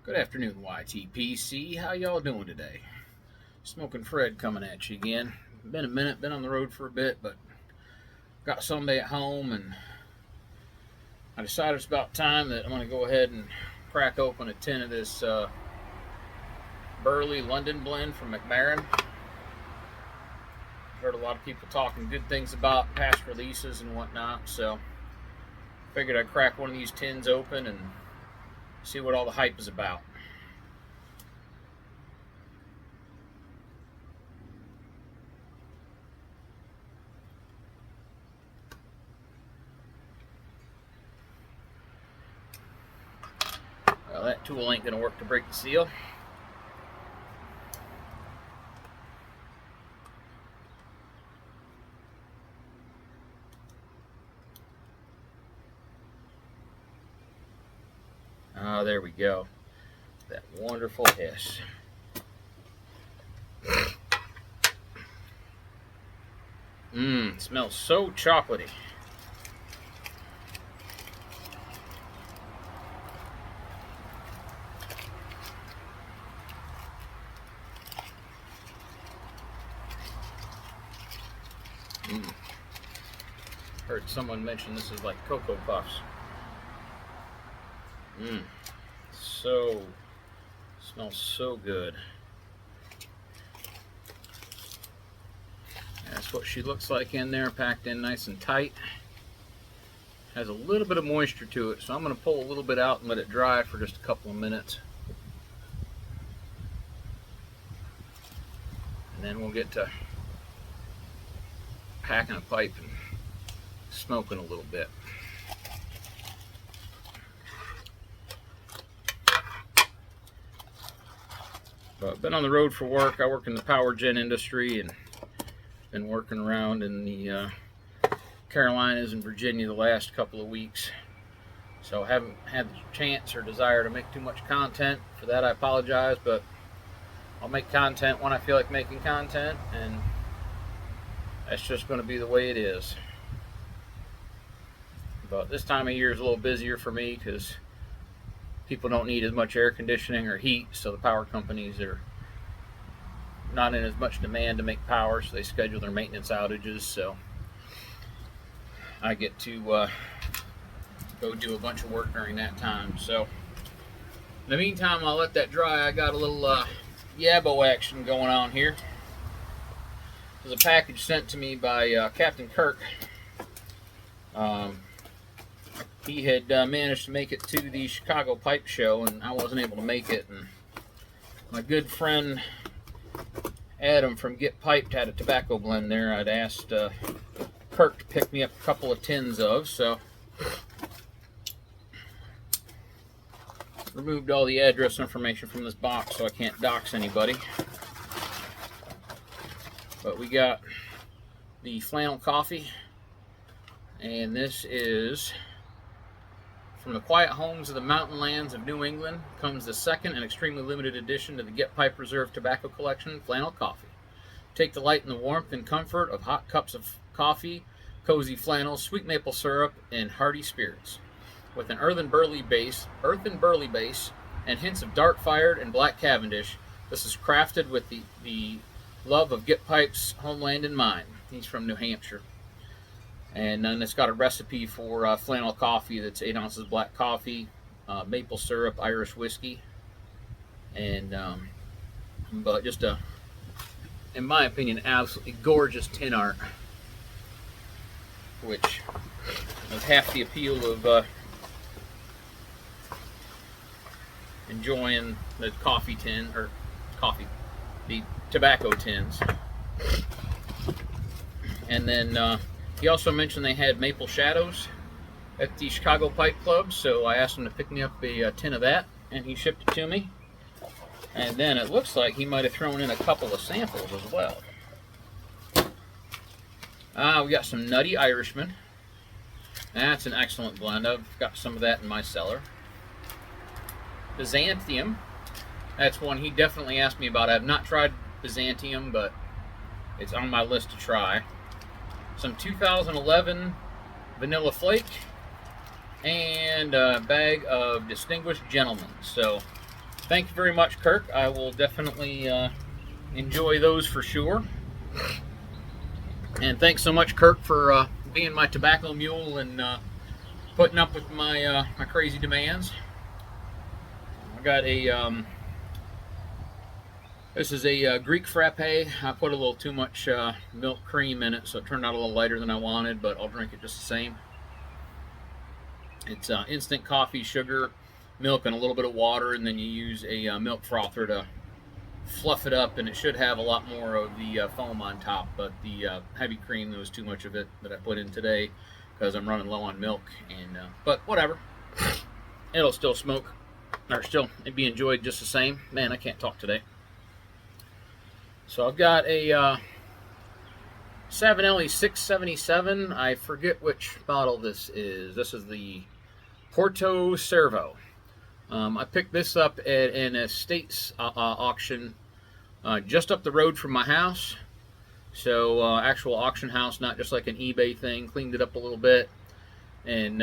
Good afternoon, YTPC. How y'all doing today? Smoking Fred coming at you again. Been a minute, been on the road for a bit, but got Sunday at home, and I decided it's about time that I'm going to go ahead and crack open a tin of this Burley London blend from McBaron. Heard a lot of people talking good things about past releases and whatnot, so figured I'd crack one of these tins open and see what all the hype is about. Well, that tool ain't going to work to break the seal. Oh, there we go. That wonderful hiss. Smells so chocolatey. Heard someone mention this is like Cocoa Puffs. Smells so good. That's what she looks like in there, packed in nice and tight. Has a little bit of moisture to it, so I'm going to pull a little bit out and let it dry for just a couple of minutes. And then we'll get to packing a pipe and smoking a little bit. But I've been on the road for work. I work in the power gen industry and been working around in the Carolinas and Virginia the last couple of weeks. So I haven't had the chance or desire to make too much content. For that I apologize, but I'll make content when I feel like making content, and that's just going to be the way it is. But this time of year is a little busier for me because people don't need as much air conditioning or heat, so the power companies are not in as much demand to make power, so they schedule their maintenance outages. So I get to go do a bunch of work during that time. So in the meantime, I'll let that dry. I got a little YABO action going on here. There's a package sent to me by Captain Kirk. He had managed to make it to the Chicago Pipe Show, and I wasn't able to make it. And my good friend Adam from Get Piped had a tobacco blend there. I'd asked Kirk to pick me up a couple of tins of, so removed all the address information from this box so I can't dox anybody. But we got the flannel coffee, and this is from the quiet homes of the mountain lands of New England. Comes the second and extremely limited edition to the Get Pipe Reserve Tobacco Collection, Flannel Coffee. Take delight in the warmth and comfort of hot cups of coffee, cozy flannels, sweet maple syrup, and hearty spirits. With an earthen burley base, and hints of dark fired and black Cavendish, this is crafted with the love of Get Pipe's homeland in mind. He's from New Hampshire. And then it's got a recipe for flannel coffee that's 8 ounces black coffee, maple syrup, Irish whiskey, and but just a, in my opinion, absolutely gorgeous tin art, which is half the appeal of enjoying the coffee tin, or the tobacco tins. And then he also mentioned they had Maple Shadows at the Chicago Pipe Club, so I asked him to pick me up a tin of that, and he shipped it to me. And then it looks like he might have thrown in a couple of samples as well. We got some Nutty Irishman. That's an excellent blend. I've got some of that in my cellar. Byzantium. That's one he definitely asked me about. I have not tried Byzantium, but it's on my list to try. Some 2011 Vanilla Flake, and a bag of Distinguished Gentlemen. So thank you very much, Kirk. I will definitely enjoy those for sure. And thanks so much, Kirk, for being my tobacco mule and putting up with my crazy demands. I got a this is a Greek frappe. I put a little too much milk cream in it, so it turned out a little lighter than I wanted, but I'll drink it just the same. It's instant coffee, sugar, milk, and a little bit of water, and then you use a milk frother to fluff it up, and it should have a lot more of the foam on top, but the heavy cream, there was too much of it that I put in today because I'm running low on milk, and but whatever, it'll still smoke, or still it'd be enjoyed just the same. Man, I can't talk today. So I've got a Savinelli 677. I forget which model this is. This is the Porto Servo. I picked this up at an estates auction just up the road from my house. So actual auction house, not just like an eBay thing. Cleaned it up a little bit. And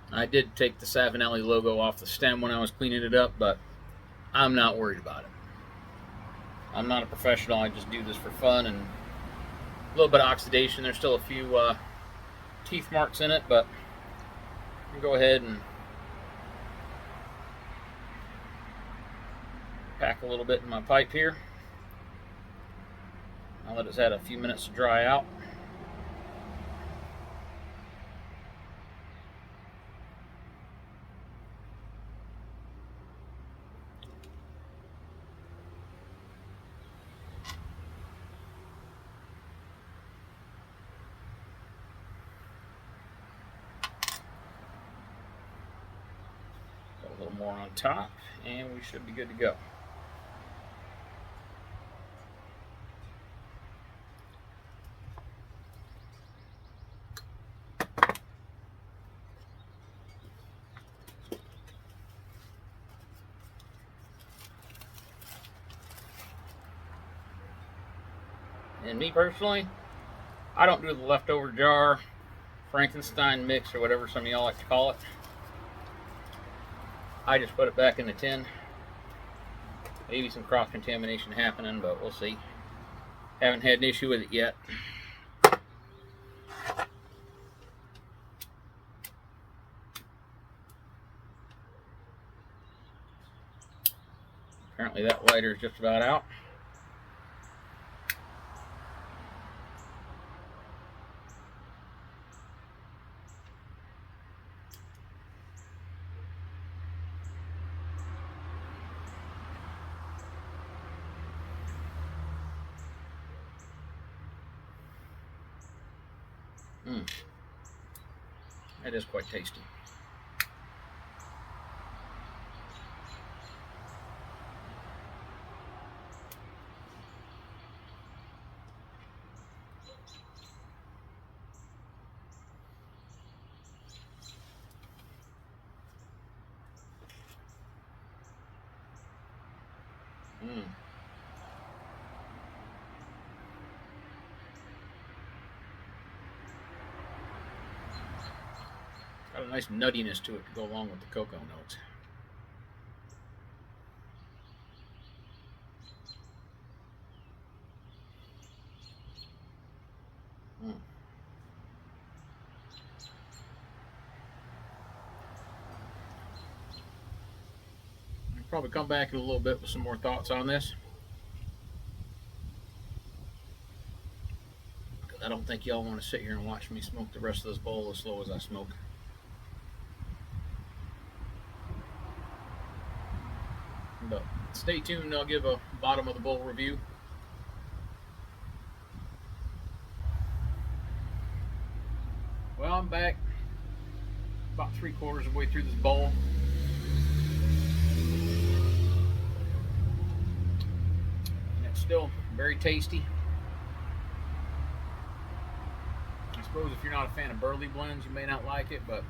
I did take the Savinelli logo off the stem when I was cleaning it up, but I'm not worried about it. I'm not a professional. I just do this for fun and a little bit of oxidation. There's still a few teeth marks in it, but I'll go ahead and pack a little bit in my pipe here. I'll let it had a few minutes to dry out. Got a little more on top, and we should be good to go. And me personally, I don't do the leftover jar, Frankenstein mix, or whatever some of y'all like to call it. I just put it back in the tin. Maybe some cross-contamination happening, but we'll see. Haven't had an issue with it yet. Apparently that lighter is just about out. That is quite tasty. Got a nice nuttiness to it to go along with the cocoa notes. I'll probably come back in a little bit with some more thoughts on this. I don't think y'all want to sit here and watch me smoke the rest of this bowl as slow as I smoke. But stay tuned, I'll give a bottom of the bowl review. Well, I'm back about 3/4 of the way through this bowl. And it's still very tasty. I suppose if you're not a fan of burley blends, you may not like it, but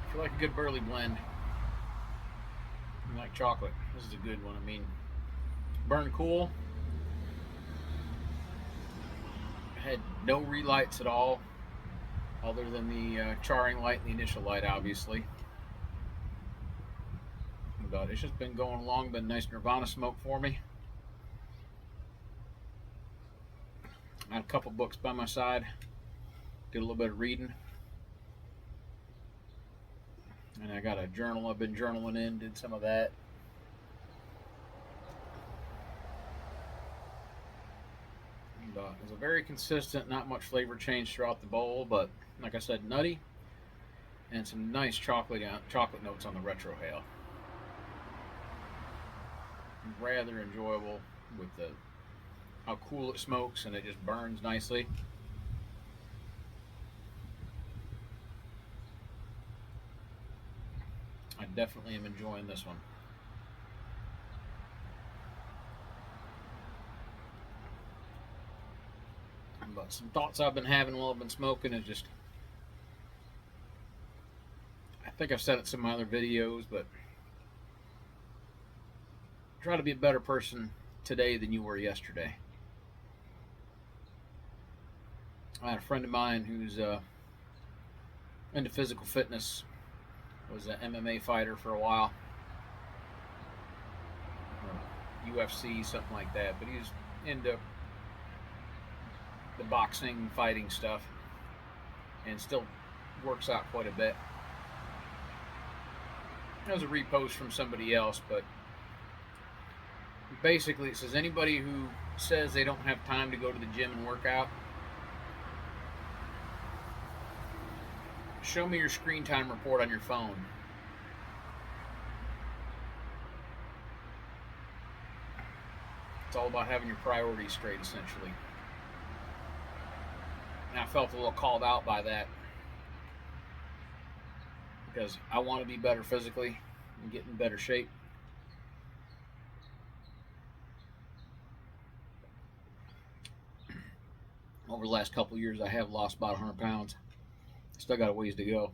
if you like a good burley blend, you like chocolate, this is a good one. I mean, burn cool. Had no relights at all, other than the charring light and the initial light, obviously. But it's just been going along, been nice Nirvana smoke for me. I had a couple books by my side, did a little bit of reading. And I got a journal I've been journaling in, did some of that. And, it's a very consistent, not much flavor change throughout the bowl, but like I said, nutty, and some nice chocolate notes on the retrohale. Rather enjoyable with how cool it smokes, and it just burns nicely. I definitely am enjoying this one. But some thoughts I've been having while I've been smoking is just, I think I've said it in some of my other videos, but try to be a better person today than you were yesterday. I had a friend of mine who's into physical fitness, was an MMA fighter for a while, UFC, something like that, but he's into the boxing, fighting stuff, and still works out quite a bit. That was a repost from somebody else, but basically it says anybody who says they don't have time to go to the gym and work out, show me your screen time report on your phone. It's all about having your priorities straight, essentially. And I felt a little called out by that, because I want to be better physically and get in better shape. Over the last couple of years, I have lost about 100 pounds. Still got a ways to go.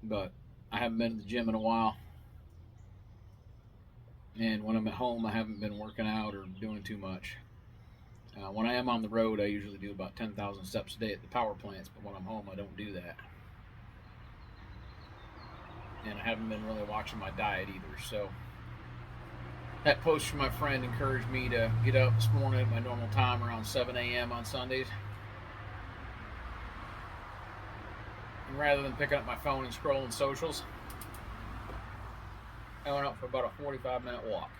But I haven't been to the gym in a while. And when I'm at home, I haven't been working out or doing too much. When I am on the road, I usually do about 10,000 steps a day at the power plants. But when I'm home, I don't do that. And I haven't been really watching my diet either. So that post from my friend encouraged me to get up this morning at my normal time around 7 a.m. on Sundays. And rather than picking up my phone and scrolling socials, I went out for about a 45-minute walk.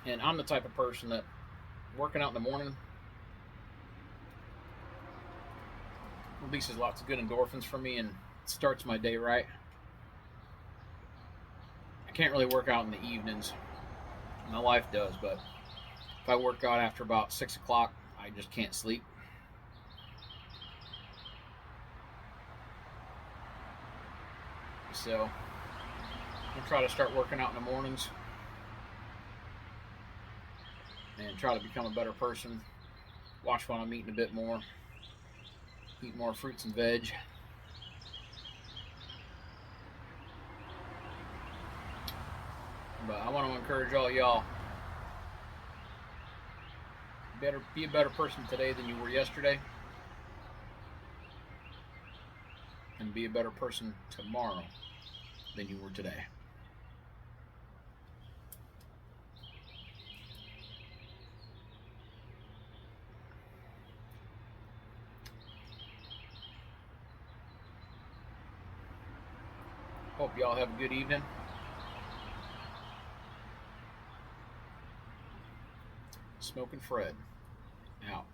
And I'm the type of person that working out in the morning releases lots of good endorphins for me and starts my day right. I can't really work out in the evenings. My wife does, but if I work out after about 6 o'clock, I just can't sleep. So I'll try to start working out in the mornings and try to become a better person. Watch when I'm eating a bit more. Eat more fruits and veg. But I want to encourage all y'all, be a better person today than you were yesterday, and be a better person tomorrow than you were today. Hope y'all have a good evening. Smoking Fred out.